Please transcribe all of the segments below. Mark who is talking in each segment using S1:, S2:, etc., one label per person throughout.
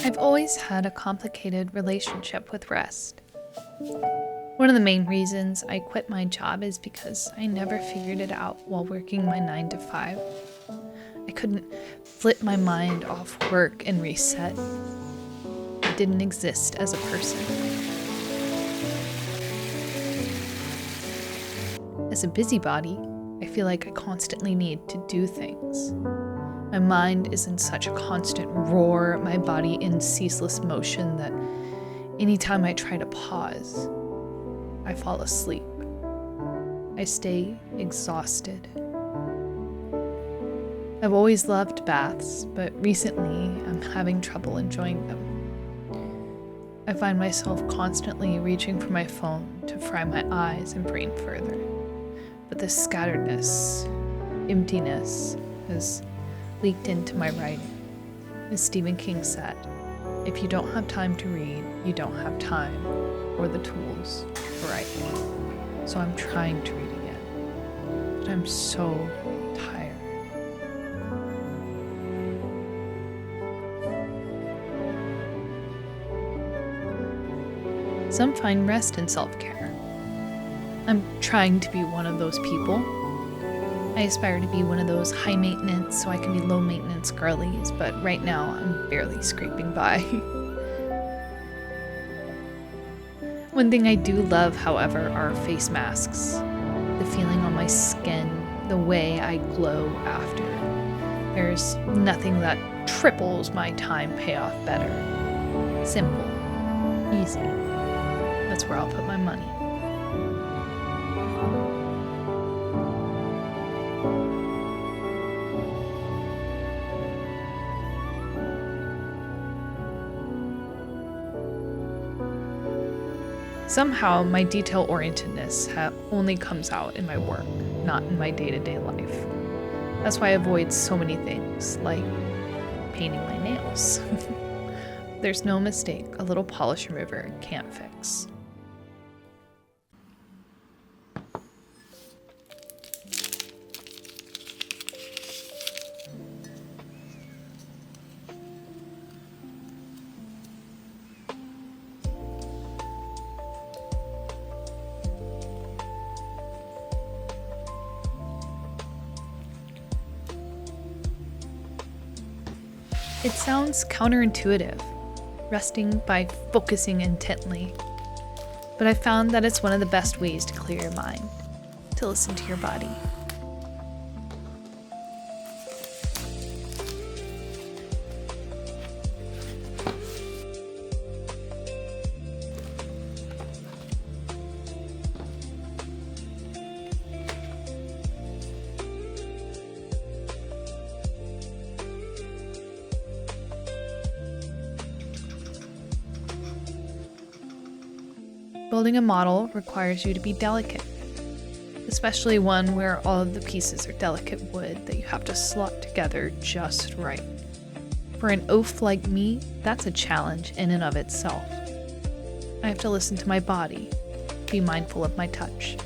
S1: I've always had a complicated relationship with rest. One of the main reasons I quit my job is because I never figured it out while working my 9 to 5. I couldn't flip my mind off work and reset. I didn't exist as a person. As a busybody, I feel like I constantly need to do things. My mind is in such a constant roar, my body in ceaseless motion that anytime I try to pause, I fall asleep. I stay exhausted. I've always loved baths, but recently I'm having trouble enjoying them. I find myself constantly reaching for my phone to fry my eyes and brain further. But this scatteredness, emptiness, has leaked into my writing. As Stephen King said, if you don't have time to read, you don't have time or the tools to write. So I'm trying to read again, but I'm so tired. Some find rest in self-care. I'm trying to be one of those people. I aspire to be one of those high maintenance so I can be low maintenance girlies, but right now I'm barely scraping by. One thing I do love, however, are face masks. The feeling on my skin, the way I glow after. There's nothing that triples my time payoff better. Simple. Easy. That's where I'll put my money. Somehow, my detail-orientedness only comes out in my work, not in my day-to-day life. That's why I avoid so many things, like painting my nails. There's no mistake a little polish remover can't fix. It sounds counterintuitive, resting by focusing intently, but I found that it's one of the best ways to clear your mind, to listen to your body. Building a model requires you to be delicate, especially one where all of the pieces are delicate wood that you have to slot together just right. For an oaf like me, that's a challenge in and of itself. I have to listen to my body, be mindful of my touch.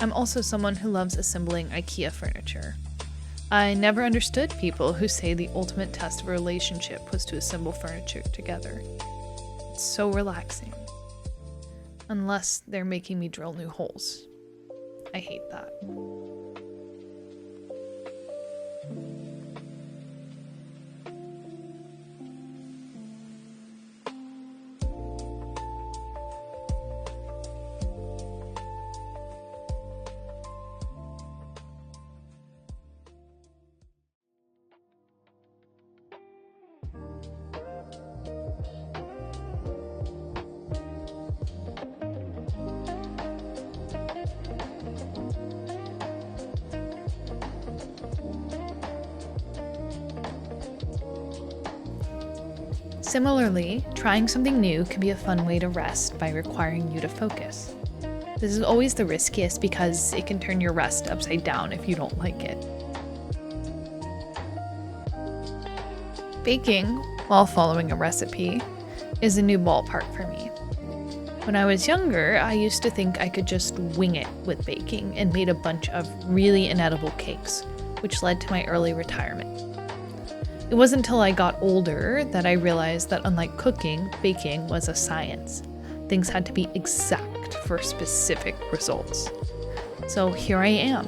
S1: I'm also someone who loves assembling IKEA furniture. I never understood people who say the ultimate test of a relationship was to assemble furniture together. It's so relaxing. Unless they're making me drill new holes. I hate that. Similarly, trying something new can be a fun way to rest by requiring you to focus. This is always the riskiest because it can turn your rest upside down if you don't like it. Baking, while following a recipe, is a new ballpark for me. When I was younger, I used to think I could just wing it with baking and made a bunch of really inedible cakes, which led to my early retirement. It wasn't until I got older that I realized that unlike cooking, baking was a science. Things had to be exact for specific results. So here I am,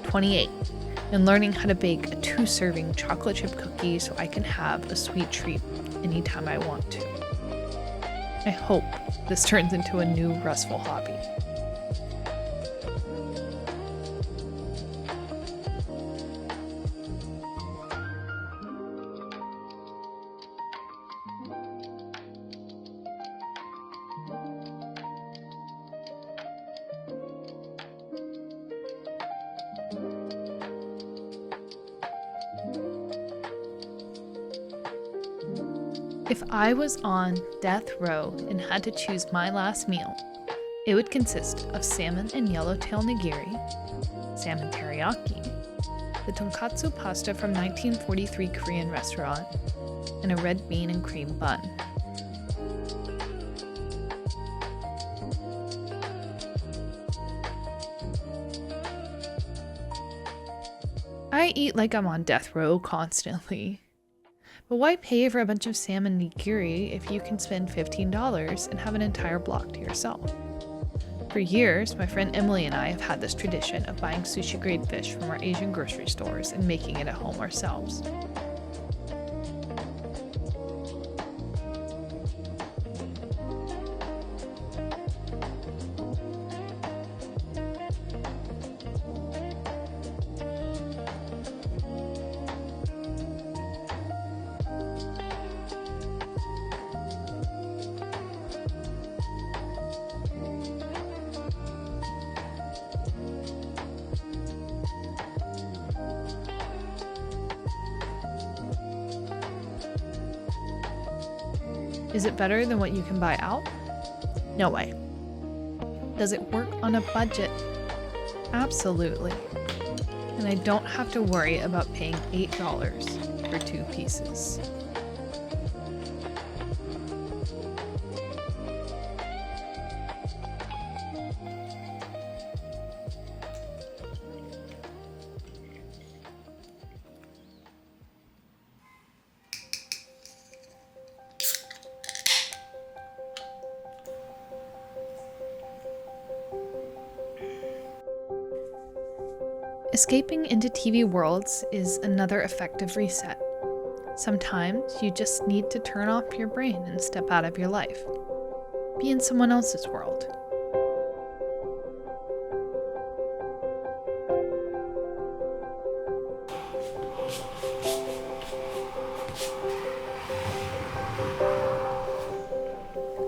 S1: 28, and learning how to bake a 2-serving chocolate chip cookie so I can have a sweet treat anytime I want to. I hope this turns into a new restful hobby. If I was on death row and had to choose my last meal, it would consist of salmon and yellowtail nigiri, salmon teriyaki, the tonkatsu pasta from 1943 Korean restaurant, and a red bean and cream bun. I eat like I'm on death row constantly. But why pay for a bunch of salmon nigiri if you can spend $15 and have an entire block to yourself? For years, my friend Emily and I have had this tradition of buying sushi-grade fish from our Asian grocery stores and making it at home ourselves. Is it better than what you can buy out? No way. Does it work on a budget? Absolutely. And I don't have to worry about paying $8 for 2 pieces. Escaping into TV worlds is another effective reset. Sometimes you just need to turn off your brain and step out of your life. Be in someone else's world.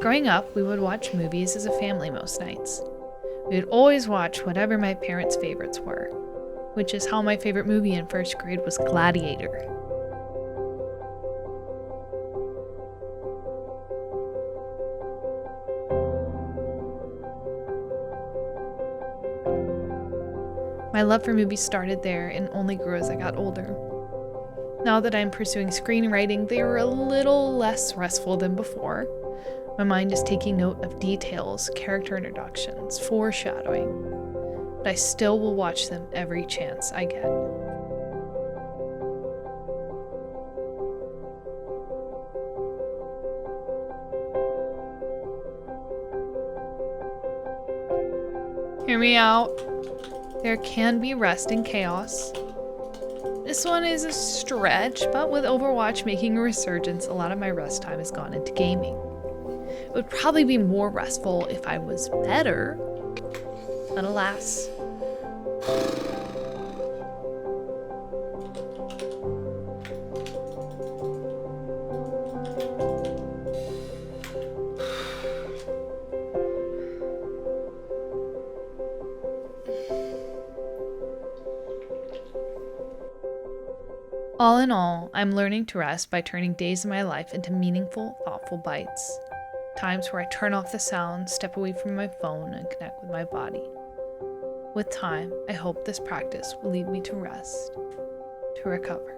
S1: Growing up, we would watch movies as a family most nights. We would always watch whatever my parents' favorites were, which is how my favorite movie in first grade was Gladiator. My love for movies started there and only grew as I got older. Now that I'm pursuing screenwriting, they are a little less restful than before. My mind is taking note of details, character introductions, foreshadowing. But I still will watch them every chance I get. Hear me out. There can be rest in chaos. This one is a stretch, but with Overwatch making a resurgence, a lot of my rest time has gone into gaming. It would probably be more restful if I was better, but alas. All in all, I'm learning to rest by turning days of my life into meaningful, thoughtful bites. Times where I turn off the sound, step away from my phone, and connect with my body. With time, I hope this practice will lead me to rest, to recover.